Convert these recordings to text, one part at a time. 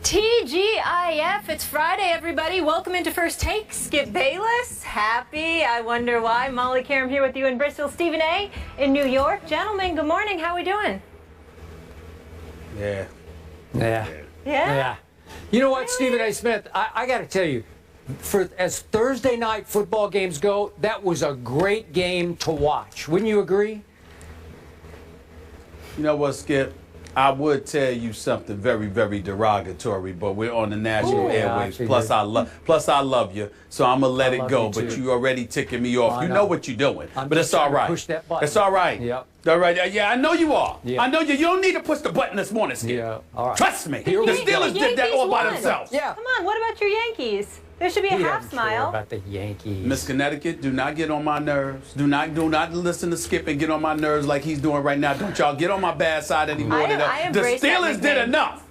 TGIF, it's Friday, everybody. Welcome into First Take. Skip Bayless, happy. I wonder why. Molly Karam here with you in Bristol. Stephen A. in New York. Gentlemen, good morning. How are we doing? Yeah. You know what, Stephen A. Smith, I got to tell you, as Thursday night football games go, that was a great game to watch. Wouldn't you agree? You know what, Skip? I would tell you something very, very derogatory, but we're on the national airwaves. Plus, I love you, so I'm gonna let it go. But you already ticking me off. You know what you're doing, but it's all right. Push that button. It's all right. Yep. All right. Yeah, I know you are. Yep. I know you. You don't need to push the button this morning, Skip. Yeah. All right. Trust me. The Yankees Steelers did that all by won. themselves. Yeah. Come on, what about your Yankees? There should be a half smile. About the Yankees. Miss Connecticut, do not get on my nerves. Do not listen to Skip and get on my nerves like he's doing right now. Don't y'all get on my bad side anymore. The Steelers did enough.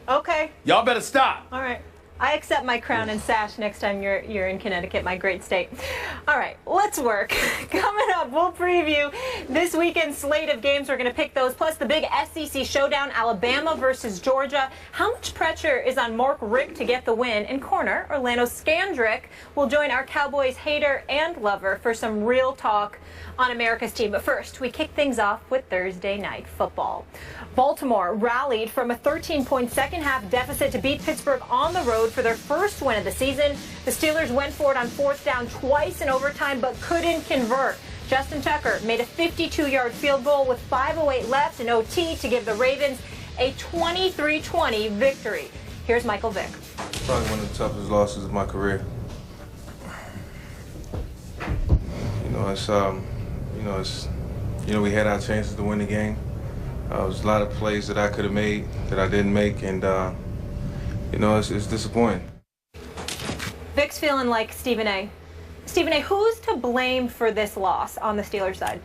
Okay. Y'all better stop. All right. I accept my crown and sash next time you're in Connecticut, my great state. All right, let's work. Coming up, we'll preview this weekend's slate of games. We're going to pick those, plus the big SEC showdown, Alabama versus Georgia. How much pressure is on Mark Richt to get the win? In corner, Orlando Scandrick will join our Cowboys hater and lover for some real talk on America's team. But first, we kick things off with Thursday night football. Baltimore rallied from a 13-point second-half deficit to beat Pittsburgh on the road for their first win of the season. The Steelers went for it on fourth down twice in overtime, but couldn't convert. Justin Tucker made a 52-yard field goal with 5:08 left in OT to give the Ravens a 23-20 victory. Here's Michael Vick. Probably one of the toughest losses of my career. We had our chances to win the game. There was a lot of plays that I could have made that I didn't make, and it's disappointing. Vic's feeling like Stephen A. Stephen A., who's to blame for this loss on the Steelers side?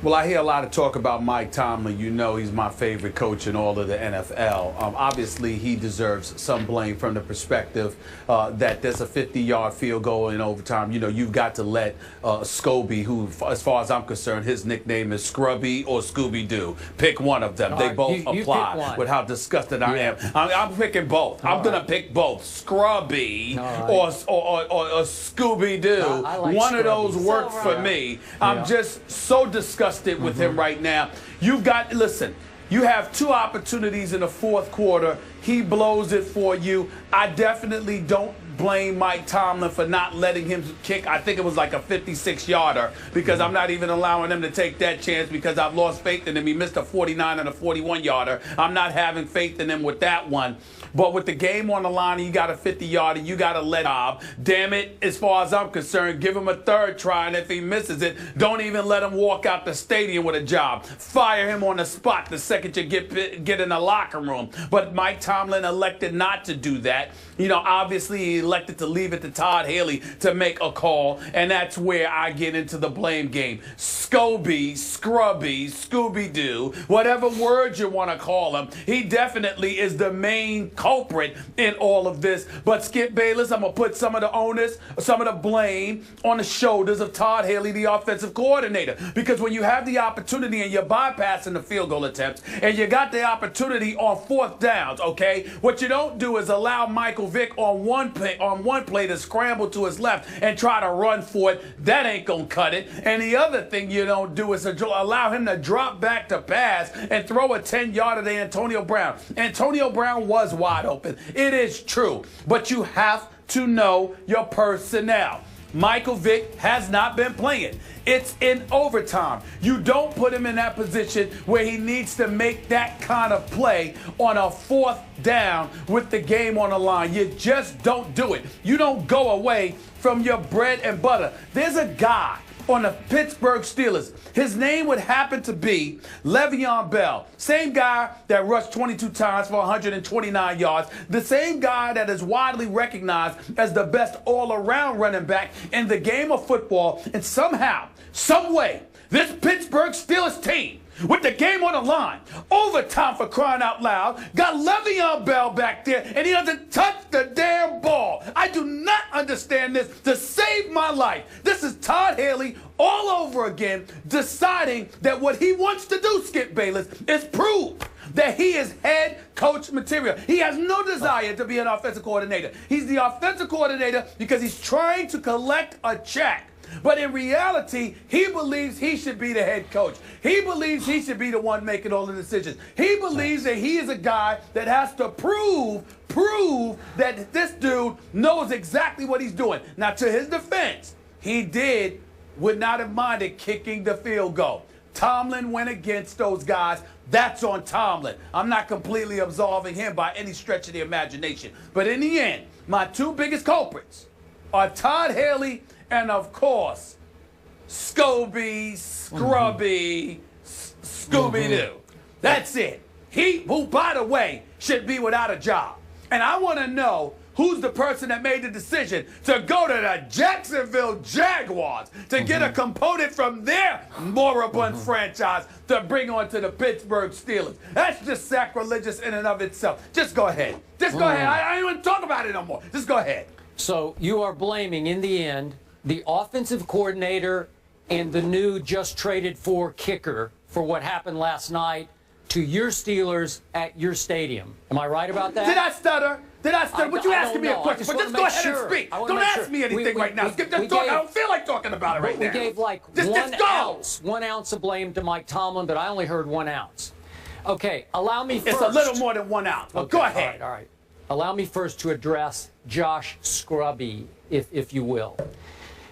Well, I hear a lot of talk about Mike Tomlin. You know he's my favorite coach in all of the NFL. Obviously, he deserves some blame from the perspective that there's a 50-yard field goal in overtime. You know, you've got to let Scobie, who, as far as I'm concerned, his nickname is Scrubby or Scooby-Doo. Pick one of them. They both apply with how disgusted I am. I'm picking both. I'm going to pick both. Scrubby or Scooby-Doo. Like one Scrubby. of those work for me. I'm just so disgusted with him right now. You have two opportunities in the fourth quarter. He blows it for you. I definitely don't blame Mike Tomlin for not letting him kick. I think it was like a 56-yarder because I'm not even allowing him to take that chance because I've lost faith in him. He missed a 49 and a 41-yarder. I'm not having faith in him with that one. But with the game on the line and you got a 50-yarder, you got to let Bob. Damn it, as far as I'm concerned, give him a third try, and if he misses it, don't even let him walk out the stadium with a job. Fire him on the spot the second you get in the locker room. But Mike Tomlin elected not to do that. You know, obviously he elected to leave it to Todd Haley to make a call, and that's where I get into the blame game. Scobie, Scrubby, Scooby-Doo, whatever word you want to call him, he definitely is the main culprit in all of this. But Skip Bayless, I'm going to put some of the onus, some of the blame on the shoulders of Todd Haley, the offensive coordinator. Because when you have the opportunity and you're bypassing the field goal attempts and you got the opportunity on fourth downs, okay, what you don't do is allow Michael Vick on one play to scramble to his left and try to run for it. That ain't going to cut it. And the other thing you don't do is allow him to drop back to pass and throw a 10-yarder to Antonio Brown. Antonio Brown was wide open. It is true. But you have to know your personnel. Michael Vick has not been playing. It's in overtime. You don't put him in that position where he needs to make that kind of play on a fourth down with the game on the line. You just don't do it. You don't go away from your bread and butter. There's a guy on the Pittsburgh Steelers. His name would happen to be Le'Veon Bell. Same guy that rushed 22 times for 129 yards. The same guy that is widely recognized as the best all-around running back in the game of football. And somehow, some way, this Pittsburgh Steelers team, with the game on the line, overtime for crying out loud, got Le'Veon Bell back there, and he doesn't touch the damn ball. I do not understand this. To save my life, this is Todd Haley all over again, deciding that what he wants to do, Skip Bayless, is prove that he is head coach material. He has no desire to be an offensive coordinator. He's the offensive coordinator because he's trying to collect a check. But in reality, he believes he should be the head coach. He believes he should be the one making all the decisions. He believes that he is a guy that has to prove that this dude knows exactly what he's doing. Now, to his defense, he would not have minded kicking the field goal. Tomlin went against those guys. That's on Tomlin. I'm not completely absolving him by any stretch of the imagination. But in the end, my two biggest culprits are Todd Haley and, of course, Scobie, Scrubby, Scooby-Doo. That's it. He, who, by the way, should be without a job. And I want to know who's the person that made the decision to go to the Jacksonville Jaguars to get a component from their moribund franchise to bring on to the Pittsburgh Steelers. That's just sacrilegious in and of itself. Just go ahead. Just go ahead. I don't even talk about it no more. Just go ahead. So you are blaming, in the end, the offensive coordinator and the new just traded for kicker for what happened last night to your Steelers at your stadium. Am I right about that? Did I stutter? Did I stutter? But you asking me a question. But just go ahead and speak. Don't ask me anything right now. Skip that talk. I don't feel like talking about it right now. We gave like one ounce of blame to Mike Tomlin, but I only heard 1 ounce. Okay, allow me first. It's a little more than 1 ounce. But go ahead. All right. Allow me first to address Josh Scrubby, if you will.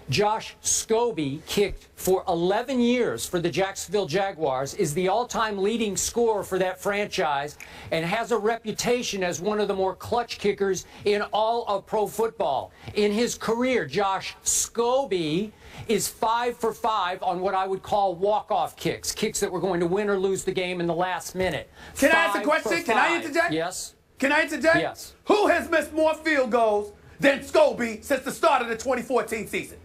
Josh Scobie kicked for 11 years for the Jacksonville Jaguars, is the all-time leading scorer for that franchise, and has a reputation as one of the more clutch kickers in all of pro football. In his career, Josh Scobie is 5 for 5 on what I would call walk-off kicks, kicks that were going to win or lose the game in the last minute. Can I ask a question? Can I interject? Yes. Can I interject? Yes. Who has missed more field goals than Scobie since the start of the 2014 season?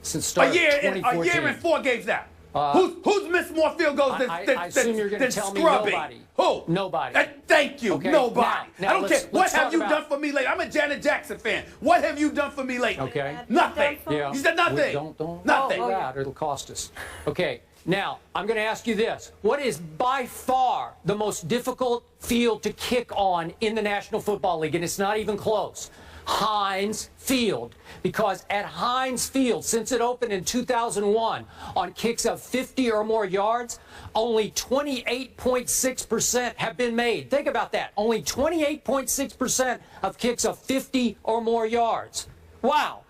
Since start a year 2014. A year and 4 games now. Who's missed more field goals than I assume you're going to tell me Scrubby? nobody. Who? Nobody. Thank you. Okay, nobody. now I don't care. What have you about done for me lately? I'm a Janet Jackson fan. What have you done for me lately? Okay. Nothing. Yeah. You said nothing. Don't nothing. Say that. It'll cost us. Okay. Now, I'm going to ask you this. What is by far the most difficult field to kick on in the National Football League? And it's not even close. Heinz Field. Because at Heinz Field, since it opened in 2001, on kicks of 50 or more yards, only 28.6% have been made. Think about that. Only 28.6% of kicks of 50 or more yards. Wow.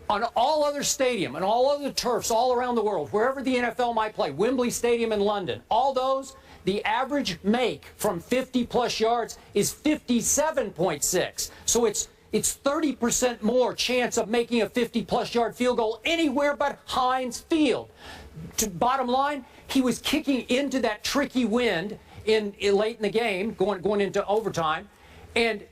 On all other stadium and all other turfs all around the world, wherever the NFL might play, Wembley Stadium in London, all those, the average make from 50-plus yards is 57.6. So it's 30% more chance of making a 50-plus yard field goal anywhere but Heinz Field. Bottom line, he was kicking into that tricky wind late in the game, going into overtime. And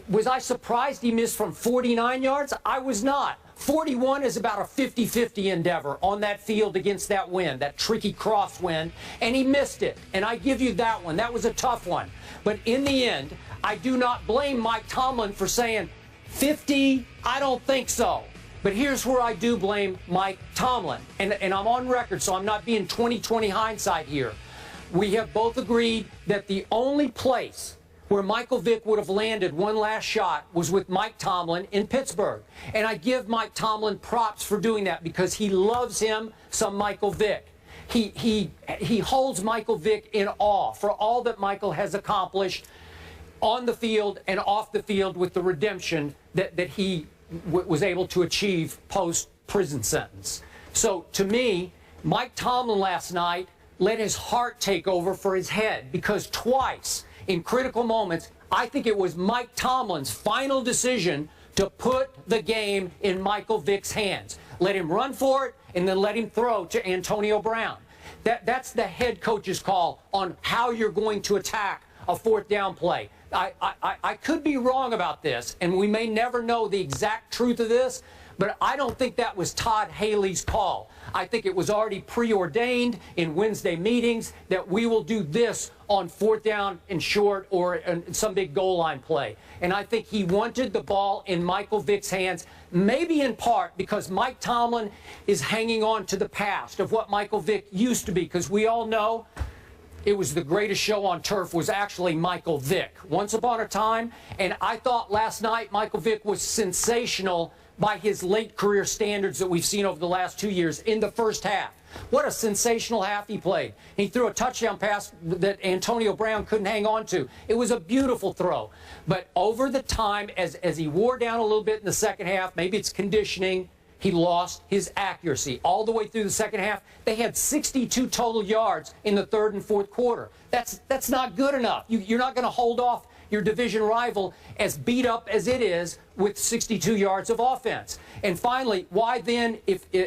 was I surprised he missed from 49 yards? I was not. 41 is about a 50-50 endeavor on that field against that wind, that tricky crosswind, and he missed it. And I give you that one. That was a tough one. But in the end, I do not blame Mike Tomlin for saying 50, I don't think so. But here's where I do blame Mike Tomlin. And I'm on record, so I'm not being 20/20 hindsight here. We have both agreed that the only place where Michael Vick would have landed one last shot was with Mike Tomlin in Pittsburgh. And I give Mike Tomlin props for doing that because he loves him some Michael Vick. He holds Michael Vick in awe for all that Michael has accomplished on the field and off the field with the redemption that he was able to achieve post-prison sentence. So to me, Mike Tomlin last night let his heart take over for his head because twice in critical moments, I think it was Mike Tomlin's final decision to put the game in Michael Vick's hands. Let him run for it and then let him throw to Antonio Brown. That's the head coach's call on how you're going to attack a fourth down play. I could be wrong about this, and we may never know the exact truth of this, but I don't think that was Todd Haley's call. I think it was already preordained in Wednesday meetings that we will do this on fourth down and short or in some big goal line play. And I think he wanted the ball in Michael Vick's hands, maybe in part because Mike Tomlin is hanging on to the past of what Michael Vick used to be, because we all know it was the greatest show on turf was actually Michael Vick. Once upon a time, and I thought last night Michael Vick was sensational by his late career standards that we've seen over the last 2 years in the first half. What a sensational half he played. He threw a touchdown pass that Antonio Brown couldn't hang on to. It was a beautiful throw. But over the time, as he wore down a little bit in the second half, maybe it's conditioning, he lost his accuracy. All the way through the second half, they had 62 total yards in the third and fourth quarter. That's not good enough. You're not going to hold off your division rival, as beat up as it is, with 62 yards of offense. And finally, why then,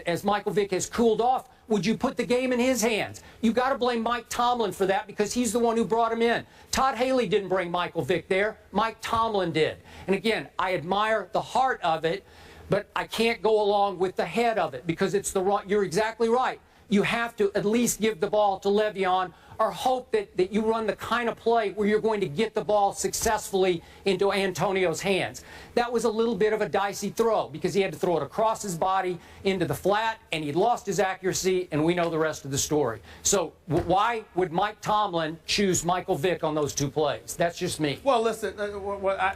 as Michael Vick has cooled off, would you put the game in his hands? You've got to blame Mike Tomlin for that, because he's the one who brought him in. Todd Haley didn't bring Michael Vick there. Mike Tomlin did. And again, I admire the heart of it, but I can't go along with the head of it, because it's the wrong. You're exactly right. You have to at least give the ball to Le'Veon, or hope that you run the kind of play where you're going to get the ball successfully into Antonio's hands. That was a little bit of a dicey throw, because he had to throw it across his body into the flat, and he lost his accuracy, and we know the rest of the story. So why would Mike Tomlin choose Michael Vick on those two plays? That's just me. Well, listen,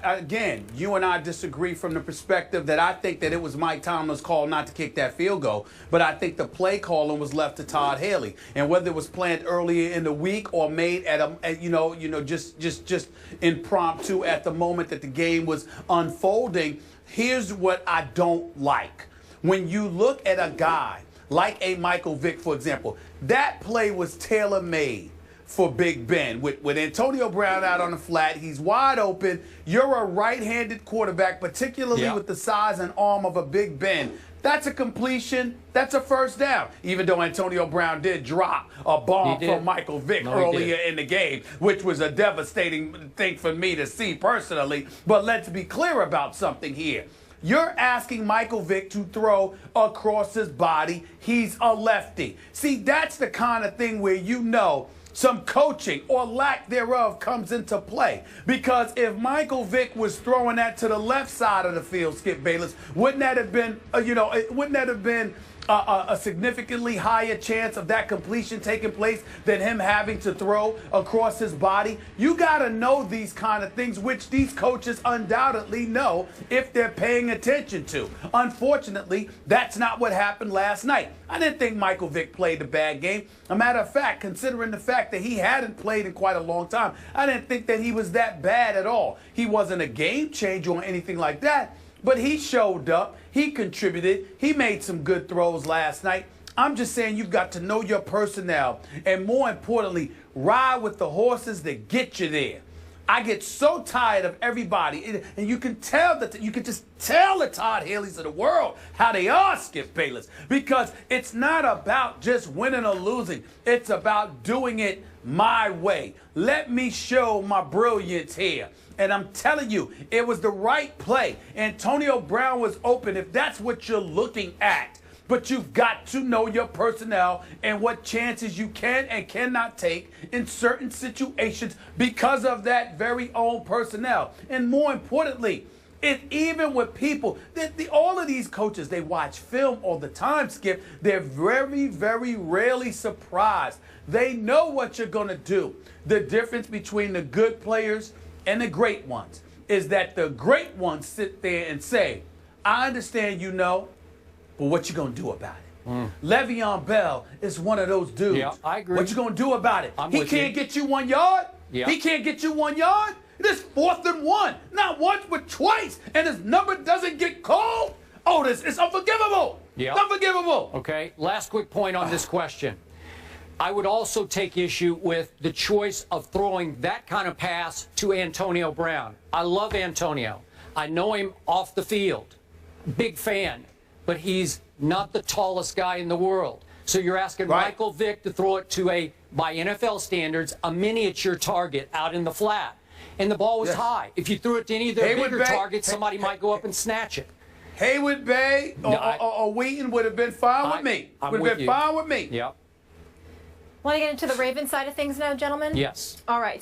again, you and I disagree from the perspective that I think that it was Mike Tomlin's call not to kick that field goal, but I think the play calling was left to Todd Haley. And whether it was planned earlier in the week or made just impromptu at the moment that the game was unfolding, here's what I don't like. When you look at a guy like a Michael Vick, for example, that play was tailor-made for Big Ben. With Antonio Brown out on the flat, he's wide open. You're a right-handed quarterback, particularly with the size and arm of a Big Ben. That's a completion. That's a first down. Even though Antonio Brown did drop a bomb from Michael Vick earlier in the game, which was a devastating thing for me to see personally. But let's be clear about something here. You're asking Michael Vick to throw across his body. He's a lefty. See, that's the kind of thing where you know some coaching or lack thereof comes into play. Because if Michael Vick was throwing that to the left side of the field, Skip Bayless, wouldn't that have been, a significantly higher chance of that completion taking place than him having to throw across his body? You got to know these kind of things, which these coaches undoubtedly know if they're paying attention to. Unfortunately, that's not what happened last night. I didn't think Michael Vick played a bad game. A matter of fact, considering the fact that he hadn't played in quite a long time, I didn't think that he was that bad at all. He wasn't a game changer or anything like that, but he showed up. He contributed. He made some good throws last night. I'm just saying you've got to know your personnel, and more importantly, ride with the horses that get you there. I get so tired of everybody, and you can tell that you can just tell the Todd Haley's of the world how they are, Skip Bayless, because it's not about just winning or losing. It's about doing it my way. Let me show my brilliance here. And I'm telling you, it was the right play. Antonio Brown was open, if that's what you're looking at. But you've got to know your personnel and what chances you can and cannot take in certain situations because of that very own personnel. And more importantly, even with people, all of these coaches, they watch film all the time, Skip. They're very, very rarely surprised. They know what you're going to do. The difference between the good players and the great ones is that the great ones sit there and say, I understand you know, but what you going to do about it? Le'Veon Bell is one of those dudes. Yeah, I agree. What you going to do about it? I'm He with can't you. get you 1 yard? Yeah. He can't get you 1 yard? This 4th and 1. Not once, but twice. And his number doesn't get called? Oh, it's unforgivable. Yeah. It's unforgivable. Okay, last quick point on this question. I would also take issue with the choice of throwing that kind of pass to Antonio Brown. I love Antonio. I know him off the field. Big fan. But he's not the tallest guy in the world. So you're asking Michael Vick to throw it to by NFL standards, a miniature target out in the flat. And the ball was high. If you threw it to any of their bigger targets, somebody might go up and snatch it. Haywood Bay or Wheaton would have been fine with me. Would have been fine with me. Yep. Want to get into the Ravens side of things now, gentlemen? Yes. All right. So